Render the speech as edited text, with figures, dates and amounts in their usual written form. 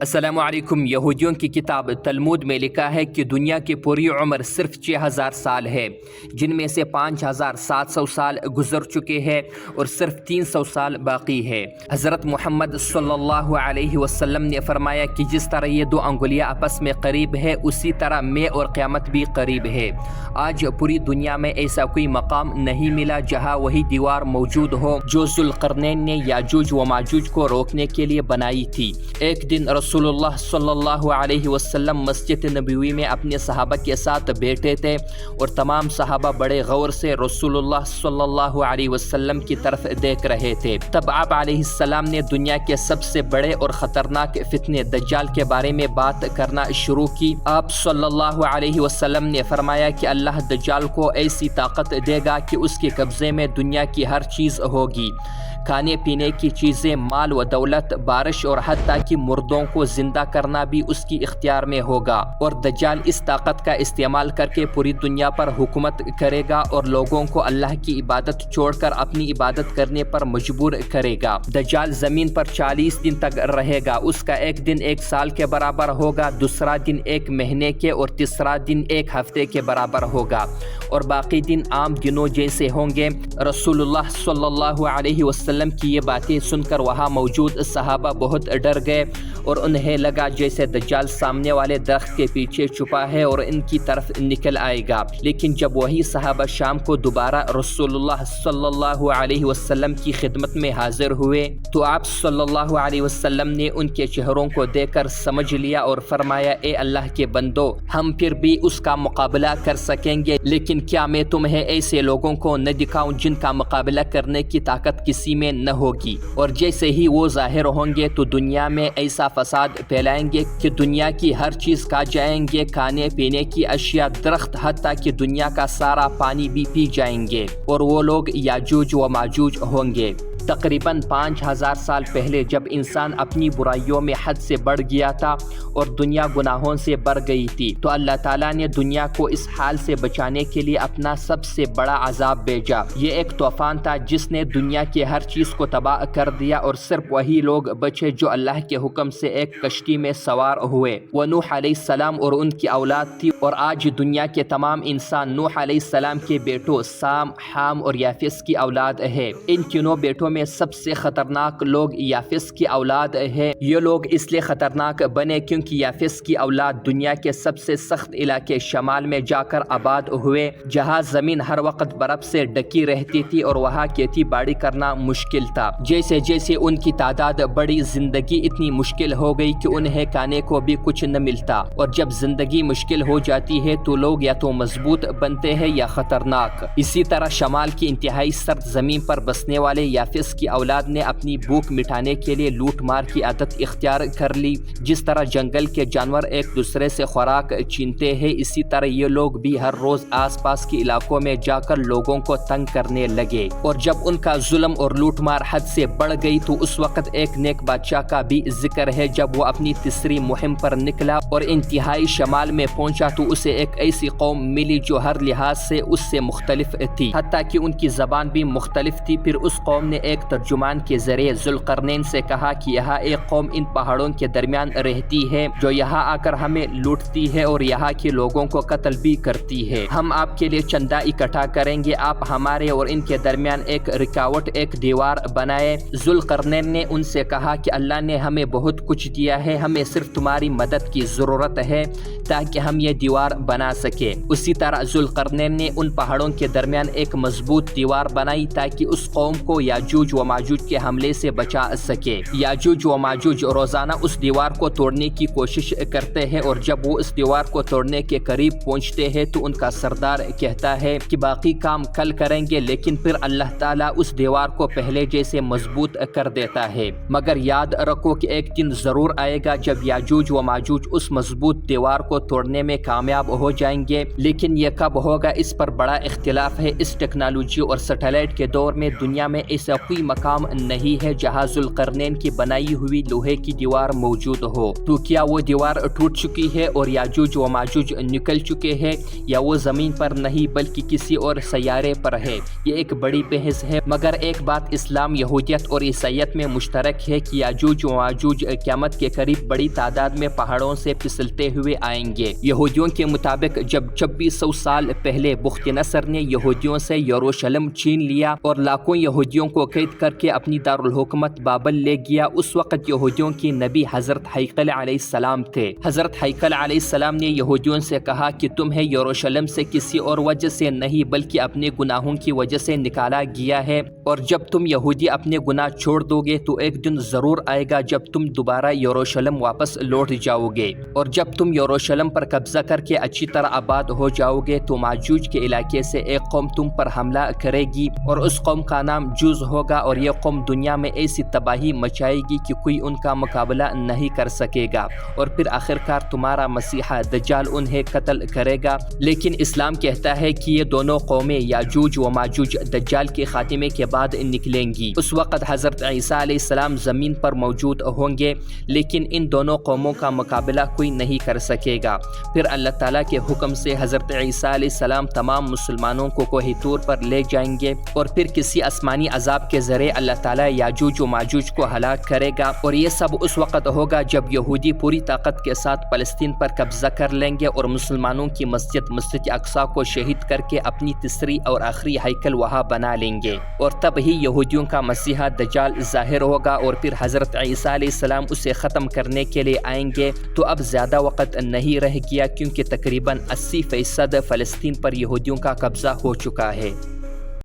السلام علیکم۔ یہودیوں کی کتاب تلمود میں لکھا ہے کہ دنیا کی پوری عمر صرف 6000 سال ہے، جن میں سے 5700 سال گزر چکے ہیں اور صرف 300 سال باقی ہے۔ حضرت محمد صلی اللہ علیہ وسلم نے فرمایا کہ جس طرح یہ دو انگلیاں آپس میں قریب ہے، اسی طرح میں اور قیامت بھی قریب ہے۔ آج پوری دنیا میں ایسا کوئی مقام نہیں ملا جہاں وہی دیوار موجود ہو جو ذوالقرنین نے یاجوج و ماجوج کو روکنے کے لیے بنائی تھی۔ ایک دن رسول اللہ صلی اللہ علیہ وسلم مسجد نبوی میں اپنے صحابہ کے ساتھ بیٹھے تھے اور تمام صحابہ بڑے غور سے رسول اللہ صلی اللہ علیہ وسلم کی طرف دیکھ رہے تھے۔ تب آپ علیہ السلام نے دنیا کے سب سے بڑے اور خطرناک فتنے دجال کے بارے میں بات کرنا شروع کی۔ آپ صلی اللہ علیہ وسلم نے فرمایا کہ اللہ دجال کو ایسی طاقت دے گا کہ اس کے قبضے میں دنیا کی ہر چیز ہوگی، کھانے پینے کی چیزیں، مال و دولت، بارش اور حتیٰ کہ مردوں کو زندہ کرنا بھی اس کی اختیار میں ہوگا، اور دجال اس طاقت کا استعمال کر کے پوری دنیا پر حکومت کرے گا اور لوگوں کو اللہ کی عبادت چھوڑ کر اپنی عبادت کرنے پر مجبور کرے گا۔ دجال زمین پر 40 دن تک رہے گا، اس کا ایک دن 1 سال کے برابر ہوگا، دوسرا دن 1 مہینے کے اور تیسرا دن 1 ہفتے کے برابر ہوگا، اور باقی دن عام دنوں جیسے ہوں گے۔ رسول اللہ صلی اللہ علیہ وسلم کی یہ باتیں سن کر وہاں موجود صحابہ بہت ڈر گئے اور انہیں لگا جیسے دجال سامنے والے درخت کے پیچھے چھپا ہے اور ان کی طرف نکل آئے گا۔ لیکن جب وہی صحابہ شام کو دوبارہ رسول اللہ صلی اللہ علیہ وسلم کی خدمت میں حاضر ہوئے تو آپ صلی اللہ علیہ وسلم نے ان کے چہروں کو دیکھ کر سمجھ لیا اور فرمایا، اے اللہ کے بندو، ہم پھر بھی اس کا مقابلہ کر سکیں گے، لیکن کیا میں تمہیں ایسے لوگوں کو نہ دکھاؤں جن کا مقابلہ کرنے کی طاقت کسی میں نہ ہوگی؟ اور جیسے ہی وہ ظاہر ہوں گے تو دنیا میں ایسا فساد پھیلائیں گے کہ دنیا کی ہر چیز کھا جائیں گے، کھانے پینے کی اشیاء، درخت، حتیٰ کہ دنیا کا سارا پانی بھی پی جائیں گے، اور وہ لوگ یاجوج و ماجوج ہوں گے۔ تقریباً 5000 سال پہلے جب انسان اپنی برائیوں میں حد سے بڑھ گیا تھا اور دنیا گناہوں سے بھر گئی تھی تو اللہ تعالیٰ نے دنیا کو اس حال سے بچانے کے لیے اپنا سب سے بڑا عذاب بھیجا۔ یہ ایک طوفان تھا جس نے دنیا کی ہر چیز کو تباہ کر دیا اور صرف وہی لوگ بچے جو اللہ کے حکم سے ایک کشتی میں سوار ہوئے۔ وہ نوح علیہ السلام اور ان کی اولاد تھی، اور آج دنیا کے تمام انسان نوح علیہ السلام کے بیٹوں سام، حام اور یافس کی اولاد ہے۔ ان تینوں بیٹوں میں سب سے خطرناک لوگ یافس کی اولاد ہے۔ یہ لوگ اس لیے خطرناک بنے کیونکہ یافس کی اولاد دنیا کے سب سے سخت علاقے شمال میں جا کر آباد ہوئے، جہاں زمین ہر وقت برف سے ڈکی رہتی تھی اور وہاں کھیتی باڑی کرنا مشکل تھا۔ جیسے جیسے ان کی تعداد بڑی، زندگی اتنی مشکل ہو گئی کہ انہیں کھانے کو بھی کچھ نہ ملتا، اور جب زندگی مشکل ہو جاتی ہے تو لوگ یا تو مضبوط بنتے ہیں یا خطرناک۔ اسی طرح شمال کی انتہائی سرد زمین پر بسنے والے یافس کی اولاد نے اپنی بھوک مٹانے کے لیے لوٹ مار کی عادت اختیار کر لی۔ جس طرح جنگل کے جانور ایک دوسرے سے خوراک چھینتے ہیں، اسی طرح یہ لوگ بھی ہر روز آس پاس کے علاقوں میں جا کر لوگوں کو تنگ کرنے لگے، اور جب ان کا ظلم اور لوٹ مار حد سے بڑھ گئی تو اس وقت ایک نیک بادشاہ کا بھی ذکر ہے۔ جب وہ اپنی تیسری مہم پر نکلا اور انتہائی شمال میں پہنچا تو اسے ایک ایسی قوم ملی جو ہر لحاظ سے اس سے مختلف تھی، حتیٰ کہ ان کی زبان بھی مختلف تھی۔ پھر اس قوم نے ایک ترجمان کے ذریعے ذوالقرنین سے کہا کہ یہاں ایک قوم ان پہاڑوں کے درمیان رہتی ہے جو یہاں آ کر ہمیں لوٹتی ہے اور یہاں کے لوگوں کو قتل بھی کرتی ہے۔ ہم آپ کے لیے چندہ اکٹھا کریں گے، آپ ہمارے اور ان کے درمیان ایک رکاوٹ، ایک دیوار بنائے۔ ذوالقرنین نے ان سے کہا کہ اللہ نے ہمیں بہت کچھ دیا ہے، ہمیں صرف تمہاری مدد کی ضرورت ہے تاکہ ہم یہ دیوار بنا سکیں۔ اسی طرح ذوالقرنین نے ان پہاڑوں کے درمیان ایک مضبوط دیوار بنائی تاکہ اس قوم کو یاجوج و ماجوج کے حملے سے بچا سکے۔ یاجوج و ماجوج روزانہ اس دیوار کو توڑنے کی کوشش کرتے ہیں، اور جب وہ اس دیوار کو توڑنے کے قریب پہنچتے ہیں تو ان کا سردار کہتا ہے کہ باقی کام کل کریں گے، لیکن پھر اللہ تعالیٰ اس دیوار کو پہلے جیسے مضبوط کر دیتا ہے۔ مگر یاد رکھو کہ ایک دن ضرور آئے گا جب یاجوج و ماجوج اس مضبوط دیوار کو توڑنے میں کامیاب ہو جائیں گے، لیکن یہ کب ہوگا اس پر بڑا اختلاف ہے۔ اس ٹیکنالوجی اور سیٹلائٹ کے دور میں دنیا میں ایسا کوئی مقام نہیں ہے جہاں ذوالقرنین کی بنائی ہوئی لوہے کی دیوار موجود ہو۔ تو کیا وہ دیوار ٹوٹ چکی ہے اور یاجوج و ماجوج نکل چکے ہیں، یا وہ زمین پر نہیں بلکہ کسی اور سیارے پر ہے؟ یہ ایک بڑی بحث ہے، مگر ایک بات اسلام، یہودیت اور عیسائیت میں مشترک ہے کہ یاجوج و ماجوج قیامت کے قریب بڑی تعداد میں پہاڑوں سے پھسلتے ہوئے آئیں گے۔ یہودیوں کے مطابق جب 2600 سال پہلے بخت نصر نے یہودیوں سے یروشلم چھین لیا اور لاکھوں یہودیوں کو قید کر کے اپنی دارالحکومت بابل لے گیا، اس وقت یہودیوں کی نبی حضرت ہیکل علیہ السلام تھے۔ حضرت ہیکل علیہ السلام نے یہودیوں سے کہا کہ تمہیں یروشلم سے کسی اور وجہ سے نہیں بلکہ اپنے گناہوں کی وجہ سے نکالا گیا ہے، اور جب تم یہودی اپنے گناہ چھوڑ دو گے تو ایک دن ضرور آئے گا جب تم دوبارہ یروشلم واپس لوٹ جاؤ گے، اور جب تم یروشلم پر قبضہ کر کے اچھی طرح آباد ہو جاؤ گے تو ماجوج کے علاقے سے ایک قوم تم پر حملہ کرے گی، اور اس قوم کا نام جوز ہوگا، اور یہ قوم دنیا میں ایسی تباہی مچائے گی کہ کوئی ان کا مقابلہ نہیں کر سکے گا، اور پھر آخرکار تمہارا مسیحا دجال انہیں قتل کرے گا۔ لیکن اسلام کہتا ہے کہ یہ دونوں قومیں یاجوج و ماجوج دجال کے خاتمے کے بعد نکلیں گی۔ اس وقت حضرت عیسیٰ علیہ السلام زمین پر موجود ہوں گے، لیکن ان دونوں قوموں کا مقابلہ کوئی نہیں کر سکے گا۔ پھر اللہ تعالیٰ کے حکم سے حضرت عیسیٰ علیہ السلام تمام مسلمانوں کو کوہ طور پر لے جائیں گے، اور پھر کسی آسمانی عذاب کے ذریعے اللہ تعالیٰ یاجوج و ماجوج کو ہلاک کرے گا، اور یہ سب اس وقت ہوگا جب یہودی پوری طاقت کے ساتھ فلسطین پر قبضہ کر لیں گے اور مسلمانوں کی مسجد اقصیٰ کو شہید کر کے اپنی تیسری اور آخری ہیکل وہاں بنا لیں گے، اور تب ہی یہودیوں کا مسیحا دجال ظاہر ہوگا، اور پھر حضرت عیسیٰ علیہ السلام اسے ختم کرنے کے لیے آئیں گے۔ تو اب زیادہ وقت نہیں رہ گیا، کیونکہ تقریباً 80% فلسطین پر یہودیوں کا قبضہ ہو چکا ہے۔